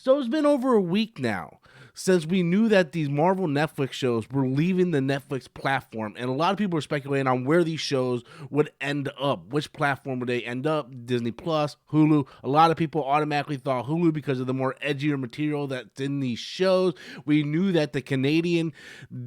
So it's been over a week now since we knew that these Marvel Netflix shows were leaving the Netflix platform, and a lot of people are speculating on where these shows would end up. Which platform would they end up? Disney Plus, Hulu. A lot of people automatically thought Hulu because of the more edgier material that's in these shows. We knew that the Canadian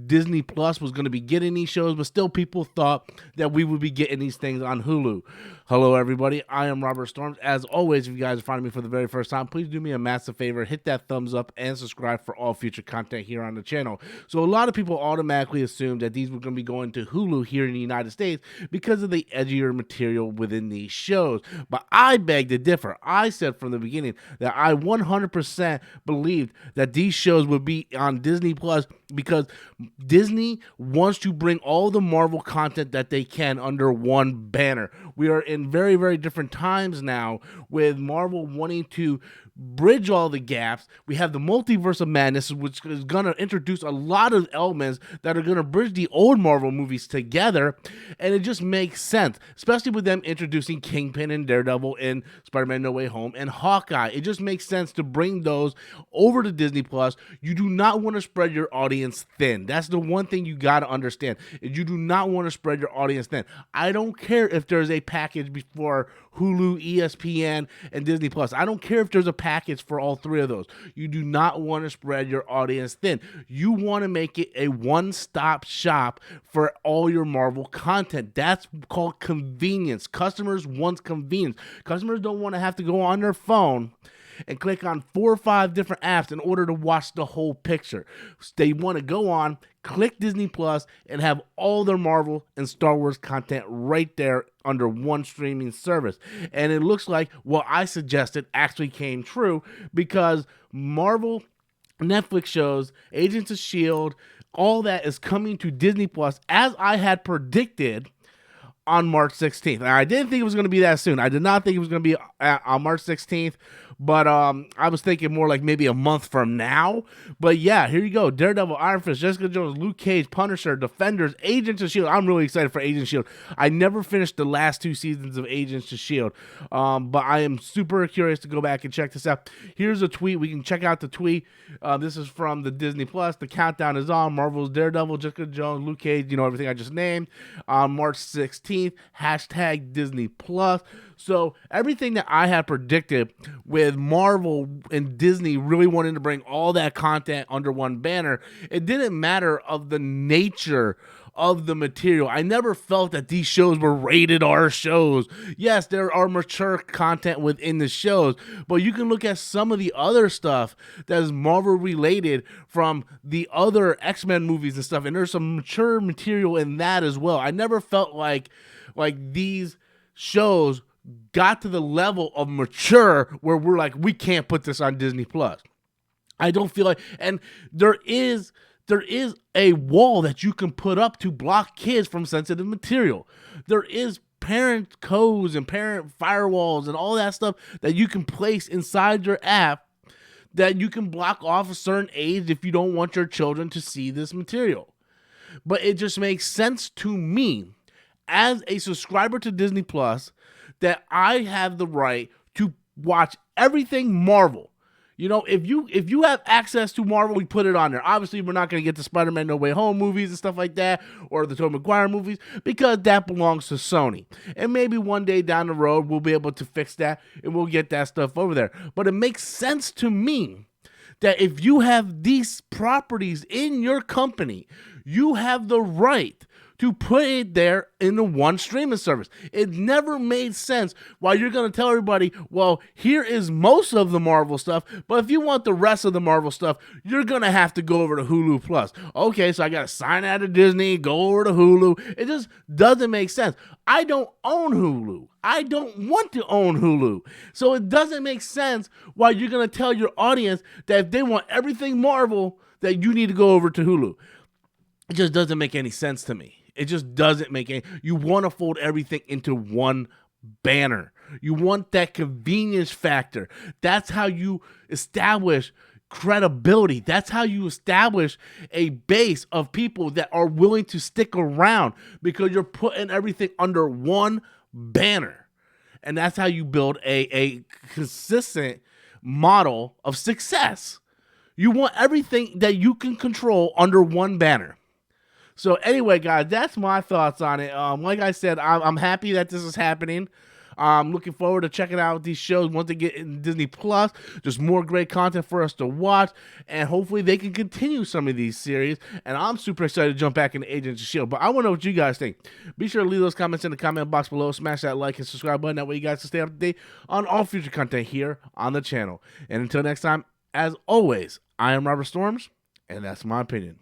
Disney Plus was going to be getting these shows, but still people thought that we would be getting these things on Hulu. Hello, everybody. I am Robert Storms. As always, if you guys are finding me for the very first time, please do me a massive favor. Hit that thumbs up and subscribe for all future content here on the channel. So a lot of people automatically assumed that these were going to be going to Hulu here in the United States because of the edgier material within these shows. But I beg to differ. I said from the beginning that I 100% believed that these shows would be on Disney Plus because Disney wants to bring all the Marvel content that they can under one banner. We are in very, very different times now with Marvel wanting to bridge all the gaps. We have the Multiverse of Madness, which is going to introduce a lot of elements that are going to bridge the old Marvel movies together, and it just makes sense, especially with them introducing Kingpin and Daredevil in Spider-Man No Way Home and Hawkeye. It just makes sense to bring those over to Disney Plus. You do not want to spread your audience thin. That's the one thing you got to understand. You do not want to spread your audience thin. I don't care if there's a package before Hulu, ESPN, and Disney Plus. I don't care if there's a package for all three of those. You do not want to spread your audience thin. You want to make it a one-stop shop for all your Marvel content. That's called convenience. Customers want convenience. Customers don't want to have to go on their phone and click on 4 or 5 different apps in order to watch the whole picture. They want to go on, click Disney Plus, and have all their Marvel and Star Wars content right there under one streaming service. And it looks like what I suggested actually came true because Marvel Netflix shows, Agents of S.H.I.E.L.D., all that is coming to Disney Plus as I had predicted on March 16th. And I didn't think it was going to be that soon. I did not think it was going to be on March 16th, but I was thinking more like maybe a month from now. But yeah, here you go. Daredevil, Iron Fist, Jessica Jones, Luke Cage, Punisher, Defenders, Agents of S.H.I.E.L.D. I'm really excited for Agents of S.H.I.E.L.D. I never finished the last 2 seasons of Agents of S.H.I.E.L.D., but I am super curious to go back and check this out. Here's a tweet. We can check out the tweet. This is from the Disney Plus. The countdown is on. Marvel's Daredevil, Jessica Jones, Luke Cage, everything I just named. On March 16th, hashtag Disney Plus. So everything that I had predicted with Marvel and Disney really wanting to bring all that content under one banner, it didn't matter of the nature of the material. I never felt that these shows were rated R shows. Yes, there are mature content within the shows, but you can look at some of the other stuff that is Marvel related from the other X-Men movies and stuff, and there's some mature material in that as well. I never felt like these shows got to the level of mature where we're like, we can't put this on Disney Plus. I don't feel like, and there is a wall that you can put up to block kids from sensitive material. There is parent codes and parent firewalls and all that stuff that you can place inside your app that you can block off a certain age if you don't want your children to see this material. But it just makes sense to me as a subscriber to Disney Plus that I have the right to watch everything Marvel. If you have access to Marvel, we put it on there. Obviously, we're not going to get the Spider-Man No Way Home movies and stuff like that, or the Tobey Maguire movies, because that belongs to Sony. And maybe one day down the road, we'll be able to fix that, and we'll get that stuff over there. But it makes sense to me that if you have these properties in your company, you have the right to put it there in the one streaming service. It never made sense why you're going to tell everybody, well, here is most of the Marvel stuff, but if you want the rest of the Marvel stuff, you're going to have to go over to Hulu Plus. Okay, so I got to sign out of Disney, go over to Hulu. It just doesn't make sense. I don't own Hulu. I don't want to own Hulu. So it doesn't make sense why you're going to tell your audience that if they want everything Marvel, that you need to go over to Hulu. It just doesn't make any sense to me. It just doesn't make any. You want to fold everything into one banner. You want that convenience factor. That's how you establish credibility. That's how you establish a base of people that are willing to stick around because you're putting everything under one banner. And that's how you build a consistent model of success. You want everything that you can control under one banner. So anyway, guys, that's my thoughts on it. Like I said, I'm happy that this is happening. I'm looking forward to checking out these shows once they get in Disney Plus. Just more great content for us to watch, and hopefully they can continue some of these series. And I'm super excited to jump back into Agents of S.H.I.E.L.D., but I want to know what you guys think. Be sure to leave those comments in the comment box below. Smash that like and subscribe button. That way you guys can stay up to date on all future content here on the channel. And until next time, as always, I am Robert Storms, and that's my opinion.